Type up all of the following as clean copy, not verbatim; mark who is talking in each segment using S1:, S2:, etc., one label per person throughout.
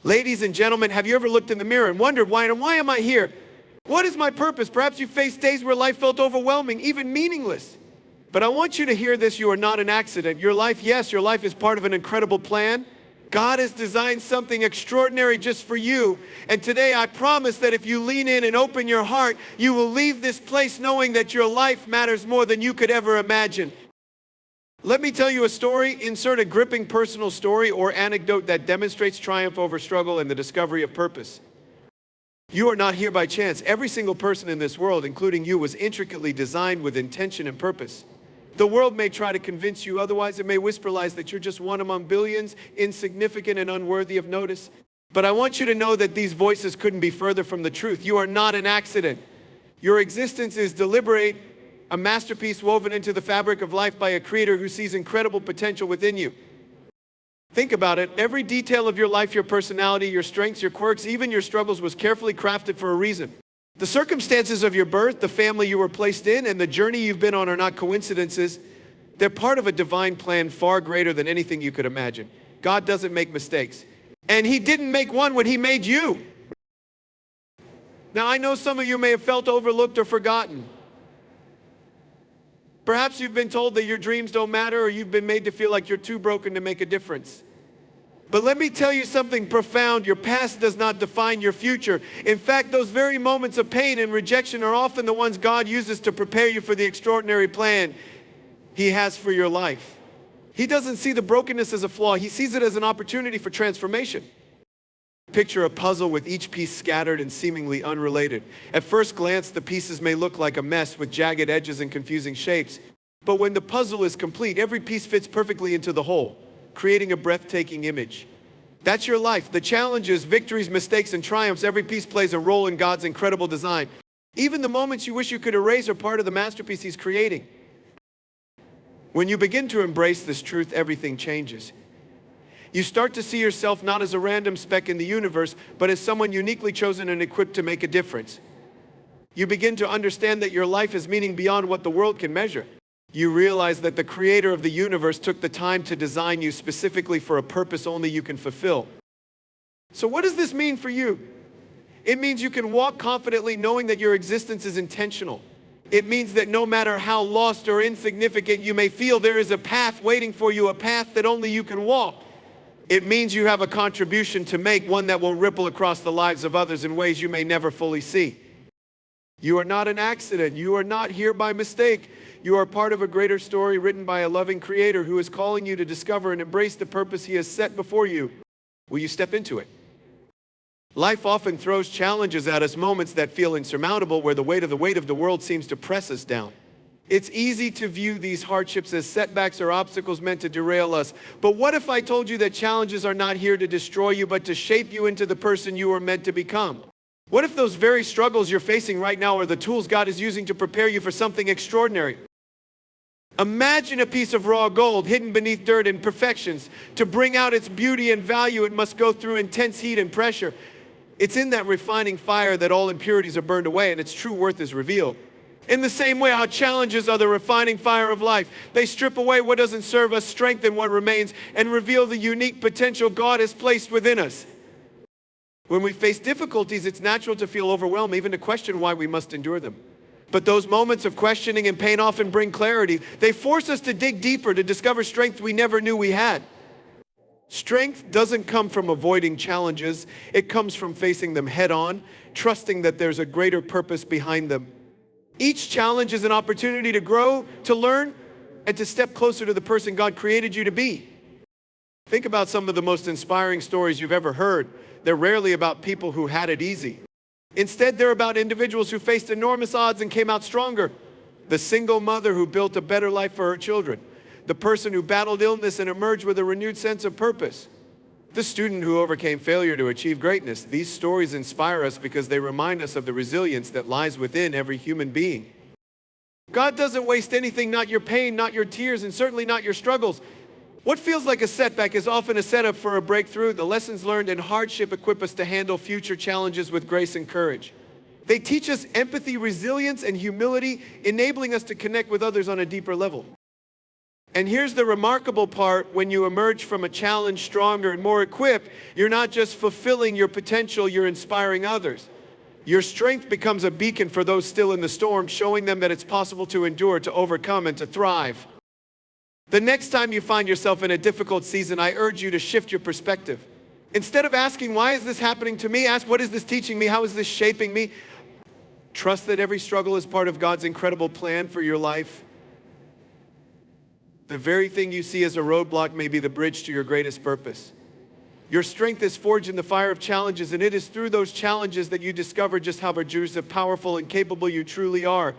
S1: Ladies and gentlemen, have you ever looked in the mirror and wondered why am I here? What is my purpose? Perhaps you faced days where life felt overwhelming, even meaningless. But I want you to hear this: you are not an accident. Your life, yes, your life is part of an incredible plan. God has designed something extraordinary just for you. And today I promise that if you lean in and open your heart, you will leave this place knowing that your life matters more than you could ever imagine. Let me tell you a story. Insert a gripping personal story or anecdote that demonstrates triumph over struggle and the discovery of purpose. You are not here by chance. Every single person in this world, including you, was intricately designed with intention and purpose. The world may try to convince you otherwise. It may whisper lies that you're just one among billions, insignificant and unworthy of notice. But I want you to know that these voices couldn't be further from the truth. You are not an accident. Your existence is deliberate, a masterpiece woven into the fabric of life by a creator who sees incredible potential within you. Think about it. Every detail of your life, your personality, your strengths, your quirks, even your struggles was carefully crafted for a reason. The circumstances of your birth, the family you were placed in, and the journey you've been on are not coincidences. They're part of a divine plan far greater than anything you could imagine. God doesn't make mistakes. And He didn't make one when He made you. Now, I know some of you may have felt overlooked or forgotten. Perhaps you've been told that your dreams don't matter, or you've been made to feel like you're too broken to make a difference. But let me tell you something profound. Your past does not define your future. In fact, those very moments of pain and rejection are often the ones God uses to prepare you for the extraordinary plan He has for your life. He doesn't see the brokenness as a flaw. He sees it as an opportunity for transformation. Picture a puzzle with each piece scattered and seemingly unrelated. At first glance, the pieces may look like a mess with jagged edges and confusing shapes. But when the puzzle is complete, every piece fits perfectly into the whole, creating a breathtaking image. That's your life. The challenges, victories, mistakes, and triumphs, every piece plays a role in God's incredible design. Even the moments you wish you could erase are part of the masterpiece He's creating. When you begin to embrace this truth, everything changes. You start to see yourself not as a random speck in the universe, but as someone uniquely chosen and equipped to make a difference. You begin to understand that your life has meaning beyond what the world can measure. You realize that the creator of the universe took the time to design you specifically for a purpose only you can fulfill. So what does this mean for you? It means you can walk confidently knowing that your existence is intentional. It means that no matter how lost or insignificant you may feel, there is a path waiting for you, a path that only you can walk. It means you have a contribution to make, one that will ripple across the lives of others in ways you may never fully see. You are not an accident. You are not here by mistake. You are part of a greater story written by a loving creator who is calling you to discover and embrace the purpose He has set before you. Will you step into it? Life often throws challenges at us, moments that feel insurmountable, where the weight of the world seems to press us down. It's easy to view these hardships as setbacks or obstacles meant to derail us. But what if I told you that challenges are not here to destroy you, but to shape you into the person you are meant to become? What if those very struggles you're facing right now are the tools God is using to prepare you for something extraordinary? Imagine a piece of raw gold hidden beneath dirt and imperfections. To bring out its beauty and value, it must go through intense heat and pressure. It's in that refining fire that all impurities are burned away and its true worth is revealed. In the same way, our challenges are the refining fire of life. They strip away what doesn't serve us, strengthen what remains, and reveal the unique potential God has placed within us. When we face difficulties, it's natural to feel overwhelmed, even to question why we must endure them. But those moments of questioning and pain often bring clarity. They force us to dig deeper, to discover strength we never knew we had. Strength doesn't come from avoiding challenges. It comes from facing them head on, trusting that there's a greater purpose behind them. Each challenge is an opportunity to grow, to learn, and to step closer to the person God created you to be. Think about some of the most inspiring stories you've ever heard. They're rarely about people who had it easy. Instead, they're about individuals who faced enormous odds and came out stronger. The single mother who built a better life for her children. The person who battled illness and emerged with a renewed sense of purpose. The student who overcame failure to achieve greatness. These stories inspire us because they remind us of the resilience that lies within every human being. God doesn't waste anything, not your pain, not your tears, and certainly not your struggles. What feels like a setback is often a setup for a breakthrough. The lessons learned in hardship equip us to handle future challenges with grace and courage. They teach us empathy, resilience, and humility, enabling us to connect with others on a deeper level. And here's the remarkable part: when you emerge from a challenge stronger and more equipped, you're not just fulfilling your potential, you're inspiring others. Your strength becomes a beacon for those still in the storm, showing them that it's possible to endure, to overcome, and to thrive. The next time you find yourself in a difficult season, I urge you to shift your perspective. Instead of asking, why is this happening to me? Ask, what is this teaching me? How is this shaping me? Trust that every struggle is part of God's incredible plan for your life. The very thing you see as a roadblock may be the bridge to your greatest purpose. Your strength is forged in the fire of challenges, and it is through those challenges that you discover just how powerful and capable you truly are.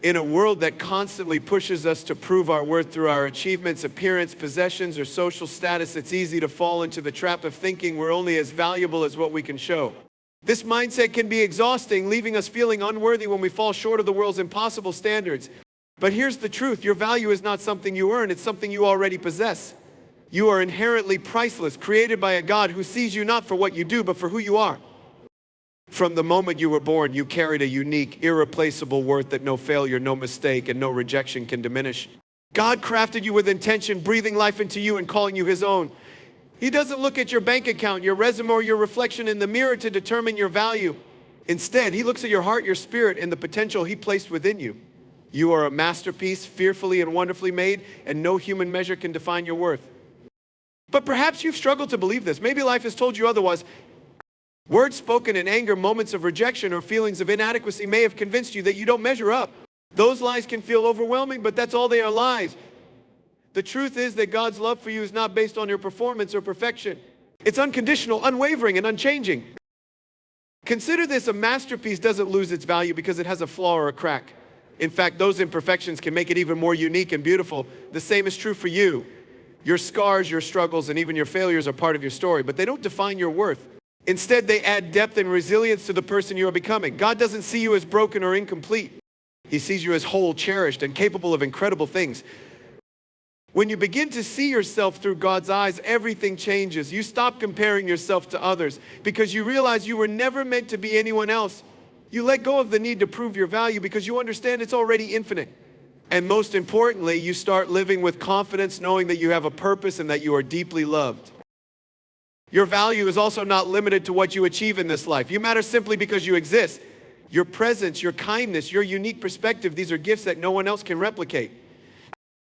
S1: In a world that constantly pushes us to prove our worth through our achievements, appearance, possessions, or social status, it's easy to fall into the trap of thinking we're only as valuable as what we can show. This mindset can be exhausting, leaving us feeling unworthy when we fall short of the world's impossible standards. But here's the truth: your value is not something you earn, it's something you already possess. You are inherently priceless, created by a God who sees you not for what you do, but for who you are. From the moment you were born, you carried a unique, irreplaceable worth that no failure, no mistake, and no rejection can diminish. God crafted you with intention, breathing life into you and calling you His own. He doesn't look at your bank account, your resume, or your reflection in the mirror to determine your value. Instead, He looks at your heart, your spirit, and the potential He placed within you. You are a masterpiece, fearfully and wonderfully made, and no human measure can define your worth. But perhaps you've struggled to believe this. Maybe life has told you otherwise. Words spoken in anger, moments of rejection, or feelings of inadequacy may have convinced you that you don't measure up. Those lies can feel overwhelming, but that's all they are, lies. The truth is that God's love for you is not based on your performance or perfection. It's unconditional, unwavering, and unchanging. Consider this: a masterpiece doesn't lose its value because it has a flaw or a crack. In fact, those imperfections can make it even more unique and beautiful. The same is true for you. Your scars, your struggles, and even your failures are part of your story, but they don't define your worth. Instead, they add depth and resilience to the person you are becoming. God doesn't see you as broken or incomplete. He sees you as whole, cherished, and capable of incredible things. When you begin to see yourself through God's eyes, everything changes. You stop comparing yourself to others because you realize you were never meant to be anyone else. You let go of the need to prove your value because you understand it's already infinite. And most importantly, you start living with confidence, knowing that you have a purpose and that you are deeply loved. Your value is also not limited to what you achieve in this life. You matter simply because you exist. Your presence, your kindness, your unique perspective, these are gifts that no one else can replicate.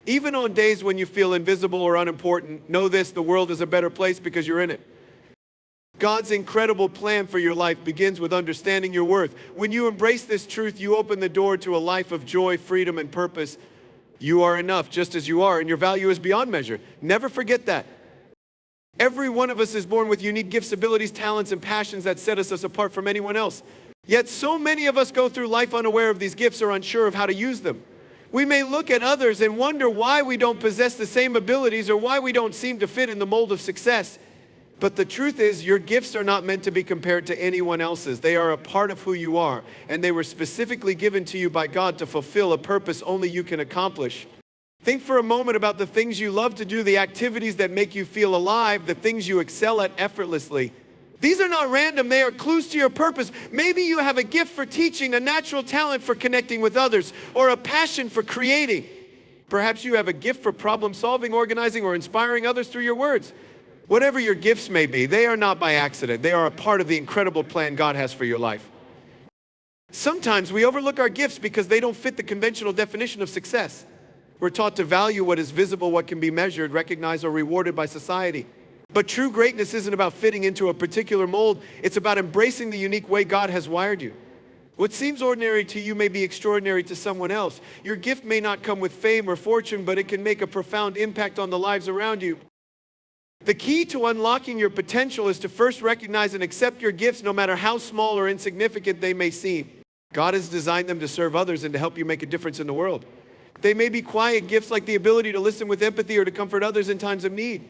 S1: Even on days when you feel invisible or unimportant, know this: the world is a better place because you're in it. God's incredible plan for your life begins with understanding your worth. When you embrace this truth, you open the door to a life of joy, freedom, and purpose. You are enough just as you are, and your value is beyond measure. Never forget that. Every one of us is born with unique gifts, abilities, talents, and passions that set us apart from anyone else. Yet so many of us go through life unaware of these gifts or unsure of how to use them. We may look at others and wonder why we don't possess the same abilities or why we don't seem to fit in the mold of success. But the truth is, your gifts are not meant to be compared to anyone else's. They are a part of who you are, and they were specifically given to you by God to fulfill a purpose only you can accomplish. Think for a moment about the things you love to do, the activities that make you feel alive, the things you excel at effortlessly. These are not random, they are clues to your purpose. Maybe you have a gift for teaching, a natural talent for connecting with others, or a passion for creating. Perhaps you have a gift for problem solving, organizing, or inspiring others through your words. Whatever your gifts may be, they are not by accident. They are a part of the incredible plan God has for your life. Sometimes we overlook our gifts because they don't fit the conventional definition of success. We're taught to value what is visible, what can be measured, recognized, or rewarded by society. But true greatness isn't about fitting into a particular mold. It's about embracing the unique way God has wired you. What seems ordinary to you may be extraordinary to someone else. Your gift may not come with fame or fortune, but it can make a profound impact on the lives around you. The key to unlocking your potential is to first recognize and accept your gifts, no matter how small or insignificant they may seem. God has designed them to serve others and to help you make a difference in the world. They may be quiet gifts like the ability to listen with empathy or to comfort others in times of need.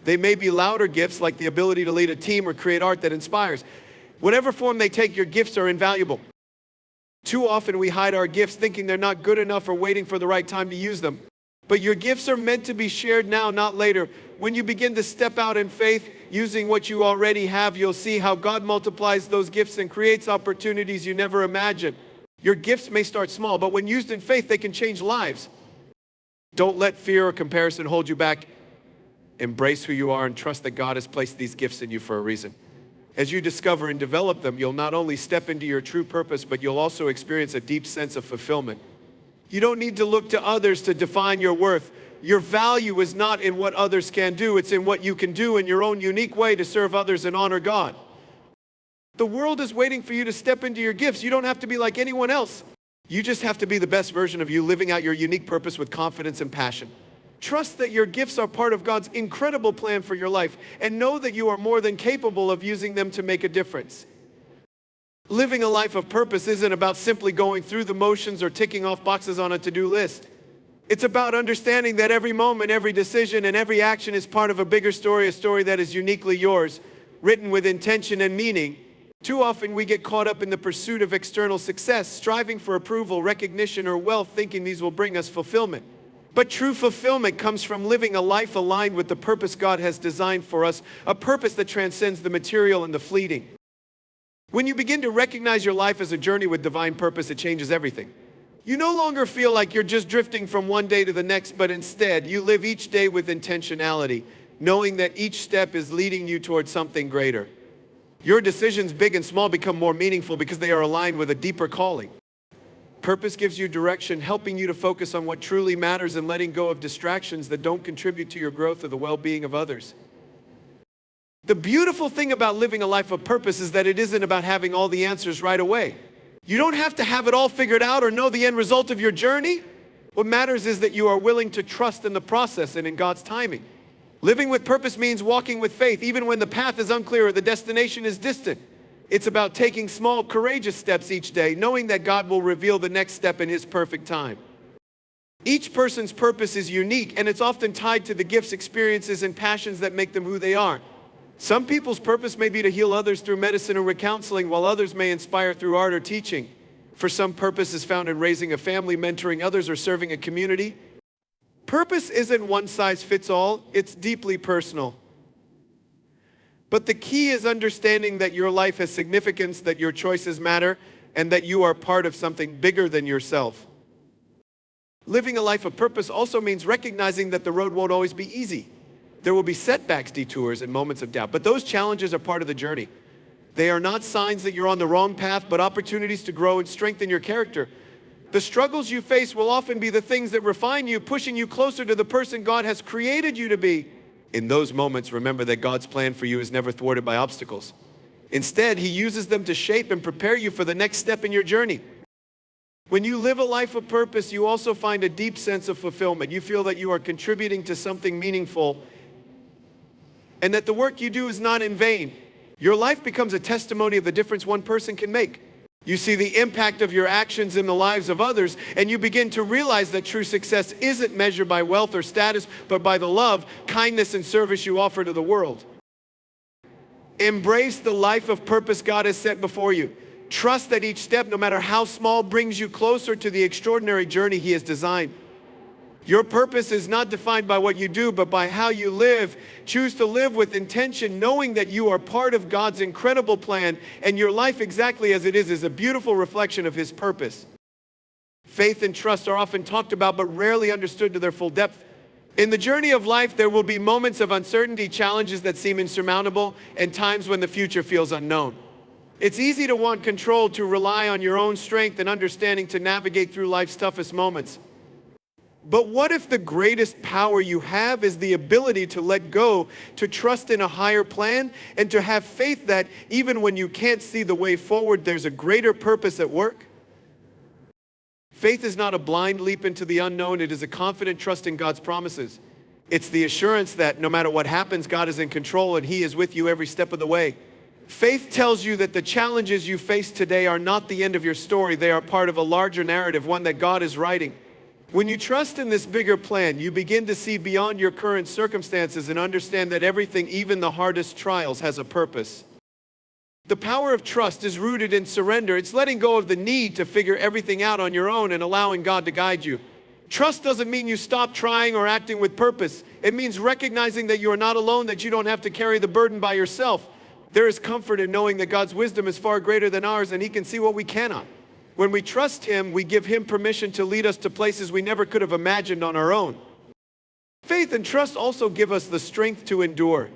S1: They may be louder gifts like the ability to lead a team or create art that inspires. Whatever form they take, your gifts are invaluable. Too often we hide our gifts thinking they're not good enough or waiting for the right time to use them. But your gifts are meant to be shared now, not later. When you begin to step out in faith, using what you already have, you'll see how God multiplies those gifts and creates opportunities you never imagined. Your gifts may start small, but when used in faith, they can change lives. Don't let fear or comparison hold you back. Embrace who you are and trust that God has placed these gifts in you for a reason. As you discover and develop them, you'll not only step into your true purpose, but you'll also experience a deep sense of fulfillment. You don't need to look to others to define your worth. Your value is not in what others can do, it's in what you can do in your own unique way to serve others and honor God. The world is waiting for you to step into your gifts. You don't have to be like anyone else. You just have to be the best version of you, living out your unique purpose with confidence and passion. Trust that your gifts are part of God's incredible plan for your life, and know that you are more than capable of using them to make a difference. Living a life of purpose isn't about simply going through the motions or ticking off boxes on a to-do list. It's about understanding that every moment, every decision, and every action is part of a bigger story, a story that is uniquely yours, written with intention and meaning. Too often we get caught up in the pursuit of external success, striving for approval, recognition, or wealth, thinking these will bring us fulfillment. But true fulfillment comes from living a life aligned with the purpose God has designed for us, a purpose that transcends the material and the fleeting. When you begin to recognize your life as a journey with divine purpose, it changes everything. You no longer feel like you're just drifting from one day to the next, but instead you live each day with intentionality, knowing that each step is leading you towards something greater. Your decisions, big and small, become more meaningful because they are aligned with a deeper calling. Purpose gives you direction, helping you to focus on what truly matters and letting go of distractions that don't contribute to your growth or the well-being of others. The beautiful thing about living a life of purpose is that it isn't about having all the answers right away. You don't have to have it all figured out or know the end result of your journey. What matters is that you are willing to trust in the process and in God's timing. Living with purpose means walking with faith, even when the path is unclear or the destination is distant. It's about taking small, courageous steps each day, knowing that God will reveal the next step in His perfect time. Each person's purpose is unique, and it's often tied to the gifts, experiences, and passions that make them who they are. Some people's purpose may be to heal others through medicine or counseling, while others may inspire through art or teaching. For some, purpose is found in raising a family, mentoring others, or serving a community. Purpose isn't one size fits all, it's deeply personal. But the key is understanding that your life has significance, that your choices matter, and that you are part of something bigger than yourself. Living a life of purpose also means recognizing that the road won't always be easy. There will be setbacks, detours, and moments of doubt, but those challenges are part of the journey. They are not signs that you're on the wrong path, but opportunities to grow and strengthen your character. The struggles you face will often be the things that refine you, pushing you closer to the person God has created you to be. In those moments, remember that God's plan for you is never thwarted by obstacles. Instead, He uses them to shape and prepare you for the next step in your journey. When you live a life of purpose, you also find a deep sense of fulfillment. You feel that you are contributing to something meaningful and that the work you do is not in vain. Your life becomes a testimony of the difference one person can make. You see the impact of your actions in the lives of others, and you begin to realize that true success isn't measured by wealth or status, but by the love, kindness, and service you offer to the world. Embrace the life of purpose God has set before you. Trust that each step, no matter how small, brings you closer to the extraordinary journey He has designed. Your purpose is not defined by what you do, but by how you live. Choose to live with intention, knowing that you are part of God's incredible plan, and your life exactly as it is a beautiful reflection of His purpose. Faith and trust are often talked about, but rarely understood to their full depth. In the journey of life, there will be moments of uncertainty, challenges that seem insurmountable, and times when the future feels unknown. It's easy to want control, to rely on your own strength and understanding to navigate through life's toughest moments. But what if the greatest power you have is the ability to let go, to trust in a higher plan, and to have faith that even when you can't see the way forward, there's a greater purpose at work? Faith is not a blind leap into the unknown. It is a confident trust in God's promises. It's the assurance that no matter what happens, God is in control and He is with you every step of the way. Faith tells you that the challenges you face today are not the end of your story. They are part of a larger narrative, one that God is writing. When you trust in this bigger plan, you begin to see beyond your current circumstances and understand that everything, even the hardest trials, has a purpose. The power of trust is rooted in surrender. It's letting go of the need to figure everything out on your own and allowing God to guide you. Trust doesn't mean you stop trying or acting with purpose. It means recognizing that you are not alone, that you don't have to carry the burden by yourself. There is comfort in knowing that God's wisdom is far greater than ours and He can see what we cannot. When we trust Him, we give Him permission to lead us to places we never could have imagined on our own. Faith and trust also give us the strength to endure.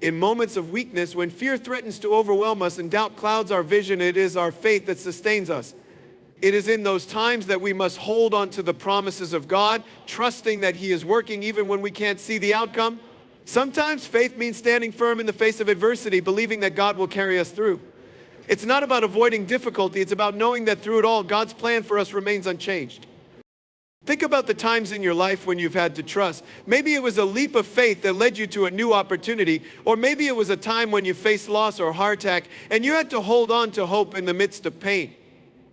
S1: In moments of weakness, when fear threatens to overwhelm us and doubt clouds our vision, it is our faith that sustains us. It is in those times that we must hold on to the promises of God, trusting that He is working even when we can't see the outcome. Sometimes faith means standing firm in the face of adversity, believing that God will carry us through. It's not about avoiding difficulty, it's about knowing that through it all, God's plan for us remains unchanged. Think about the times in your life when you've had to trust. Maybe it was a leap of faith that led you to a new opportunity, or maybe it was a time when you faced loss or heart attack, and you had to hold on to hope in the midst of pain.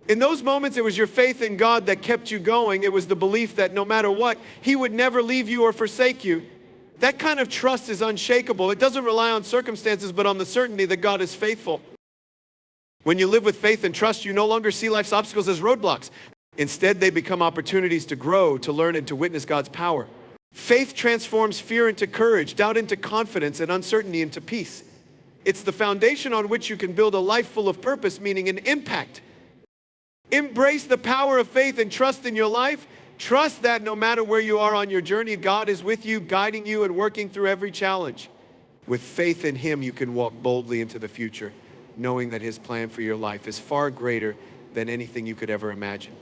S1: In those moments, it was your faith in God that kept you going. It was the belief that no matter what, He would never leave you or forsake you. That kind of trust is unshakable. It doesn't rely on circumstances, but on the certainty that God is faithful. When you live with faith and trust, you no longer see life's obstacles as roadblocks. Instead, they become opportunities to grow, to learn, and to witness God's power. Faith transforms fear into courage, doubt into confidence, and uncertainty into peace. It's the foundation on which you can build a life full of purpose, meaning and impact. Embrace the power of faith and trust in your life. Trust that no matter where you are on your journey, God is with you, guiding you and working through every challenge. With faith in Him, you can walk boldly into the future, knowing that His plan for your life is far greater than anything you could ever imagine.